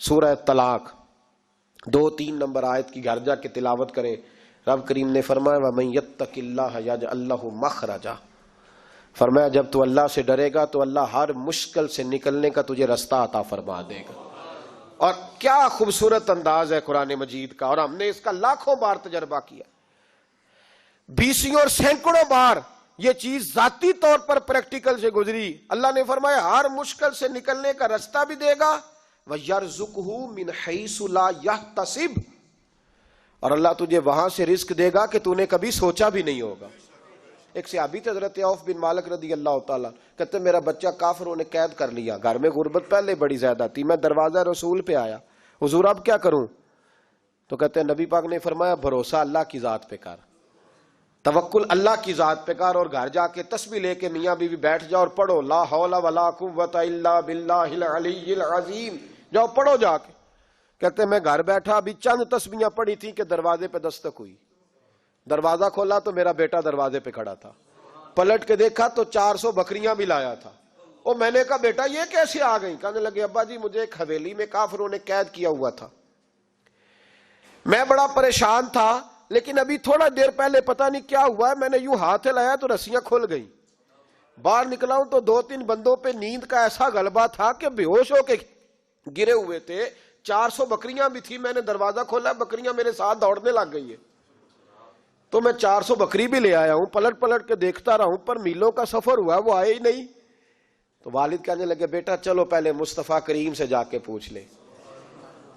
سورہ طلاق 2-3 نمبر آیت کی گھر جا کے تلاوت کرے. رب کریم نے فرمایا وَمَن يَتَّقِ اللَّهَ يَجْعَل لَّهُ مَخْرَجًا، فرمایا جب تو اللہ سے ڈرے گا تو اللہ ہر مشکل سے نکلنے کا تجھے رستہ عطا فرما دے گا. اور کیا خوبصورت انداز ہے قرآن مجید کا، اور ہم نے اس کا لاکھوں بار تجربہ کیا، 20 اور سینکڑوں بار یہ چیز ذاتی طور پر پریکٹیکل سے گزری. اللہ نے فرمایا ہر مشکل سے نکلنے کا رستہ بھی دے گا وَيَرْزُقْهُ مِنْ حَيْثُ لَا يَحْتَسِبُ، اور اللہ تجھے وہاں سے رزق دے گا کہ تو نے کبھی سوچا بھی نہیں ہوگا. ایک صحابی تھے حضرت عوف بن مالک رضی اللہ تعالیٰ، کہتے میرا بچہ کافروں نے قید کر لیا، گھر میں غربت پہلے بڑی زیادہ تھی، میں دروازہ رسول پہ آیا، حضور اب کیا کروں؟ تو کہتے ہیں نبی پاک نے فرمایا بھروسہ اللہ کی ذات پہ کر، توکل اللہ کی ذات پہ کر، اور گھر جا کے تسبیح لے کے میاں بیوی بیٹھ جاؤ اور پڑھو لا حول ولا قوت الا باللہ العلی العظیم، جاؤ پڑھو جا کے. کہتے ہیں میں گھر بیٹھا، ابھی چند تسبیحاں پڑھی تھی کہ دروازے پہ دستک ہوئی، دروازہ کھولا تو میرا بیٹا دروازے پہ کھڑا تھا، پلٹ کے دیکھا تو 400 بکریاں بھی لایا تھا. اور میں نے کہا بیٹا یہ کیسے آ گئی؟ کہنے لگے ابا جی مجھے ایک حویلی میں کافروں نے قید کیا ہوا تھا، میں بڑا پریشان تھا، لیکن ابھی تھوڑا دیر پہلے پتہ نہیں کیا ہوا ہے، میں نے یوں ہاتھ لایا تو رسیاں کھل گئیں، باہر نکلا ہوں تو 2-3 بندوں پہ نیند کا ایسا غلبہ تھا کہ بے ہوش ہو کے گرے ہوئے تھے. 400 بکریاں بھی تھی، میں نے دروازہ کھولا، بکریاں میرے ساتھ دوڑنے لگ گئی ہے، تو میں 400 بکری بھی لے آیا ہوں، پلٹ پلٹ کے دیکھتا رہا ہوں، پر میلوں کا سفر ہوا وہ آئے ہی نہیں. تو والد کہنے لگے بیٹا چلو پہلے مصطفیٰ کریم سے جا کے پوچھ لے،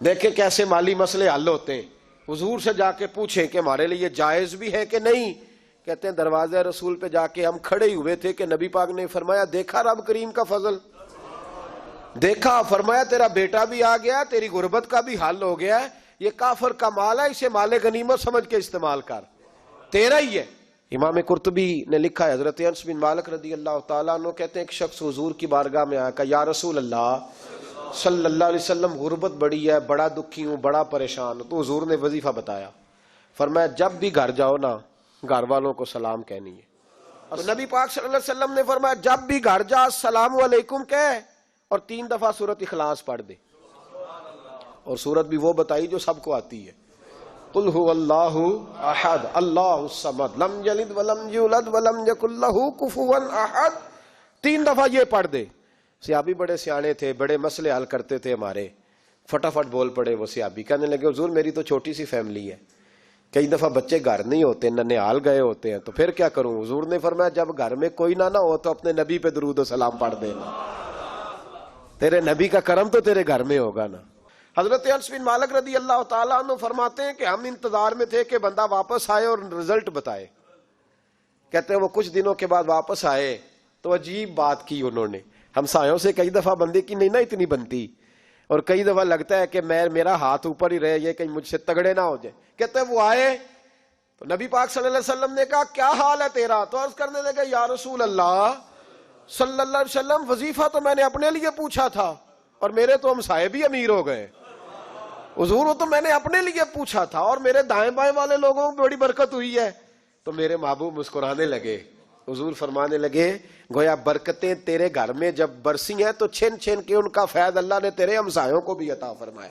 دیکھیں کیسے مالی مسئلے حل ہوتے ہیں. حضور سے جا کے پوچھیں کہ ہمارے لیے جائز بھی ہے کہ نہیں. کہتے ہیں دروازے رسول پہ جا کے ہم کھڑے ہی ہوئے تھے کہ نبی پاک نے فرمایا دیکھا رب کریم کا فضل، دیکھا، فرمایا تیرا بیٹا بھی آ گیا، تیری غربت کا بھی حل ہو گیا ہے، یہ کافر کا مال ہے، اسے مال غنیمت سمجھ کے استعمال کر، تیرا ہی ہے. امام قرطبی نے لکھا ہے حضرت انس بن مالک رضی اللہ تعالیٰ عنہ کہتے ہیں ایک شخص حضور کی بارگاہ میں آیا کہ یا رسول اللہ صلی اللہ علیہ وسلم غربت بڑی ہے، بڑا دکھی ہوں، بڑا پریشان ہوں. تو حضور نے وظیفہ بتایا، فرمایا جب بھی گھر جاؤ نا گھر والوں کو سلام کہنی ہے. تو نبی پاک صلی اللہ علیہ وسلم نے فرمایا جب بھی گھر جا السلام علیکم کہہ اور 3 دفعہ سورۃ اخلاص پڑھ دے، اور سورت بھی وہ بتائی جو سب کو آتی ہے، قل هو اللہ احد اللہ الصمد لم یلد ولم یولد ولم یکن لہ کفوا احد. 3 دفعہ یہ پڑھ دے. صحابی بڑے سیانے تھے، بڑے مسئلے حل کرتے تھے ہمارے، فٹافٹ بول پڑے وہ صحابی، کہنے لگے حضور میری تو چھوٹی سی فیملی ہے، کئی دفعہ بچے گھر نہیں ہوتے، ننھیال گئے ہوتے ہیں، تو پھر کیا کروں؟ حضور نے فرمایا جب گھر میں کوئی نہ ہو تو اپنے نبی پہ درود و سلام پڑھ دینا، تیرے نبی کا کرم تو تیرے گھر میں ہوگا نا. حضرت انس بن مالک رضی اللہ تعالیٰ عنہ فرماتے ہیں کہ ہم انتظار میں تھے کہ بندہ واپس آئے اور رزلٹ بتائے. کہتے ہیں وہ کچھ دنوں کے بعد واپس آئے تو عجیب بات کی انہوں نے. ہمسایوں سے کئی دفعہ بندے کی نہیں نا اتنی بنتی، اور کئی دفعہ لگتا ہے کہ میرا ہاتھ اوپر ہی رہے، یہ کہیں مجھ سے تگڑے نہ ہو جائے. کہتے ہیں وہ آئے تو نبی پاک صلی اللہ علیہ وسلم نے کہا کیا حال ہے تیرا؟ تو عرض کرنے لگے یا رسول اللہ صلی اللہ علیہ وسلم وظیفہ تو میں نے اپنے لیے پوچھا تھا اور میرے تو ہمسائے بھی امیر ہو گئے. حضور وہ تو میں نے اپنے لیے پوچھا تھا اور میرے دائیں بائیں والے لوگوں کو بڑی برکت ہوئی ہے. تو میرے محبوب مسکرانے لگے. حضور فرمانے لگے گویا برکتیں تیرے گھر میں جب برسی ہیں تو چھن چھن کے ان کا فیض اللہ نے تیرے ہمسایوں کو بھی عطا فرمایا.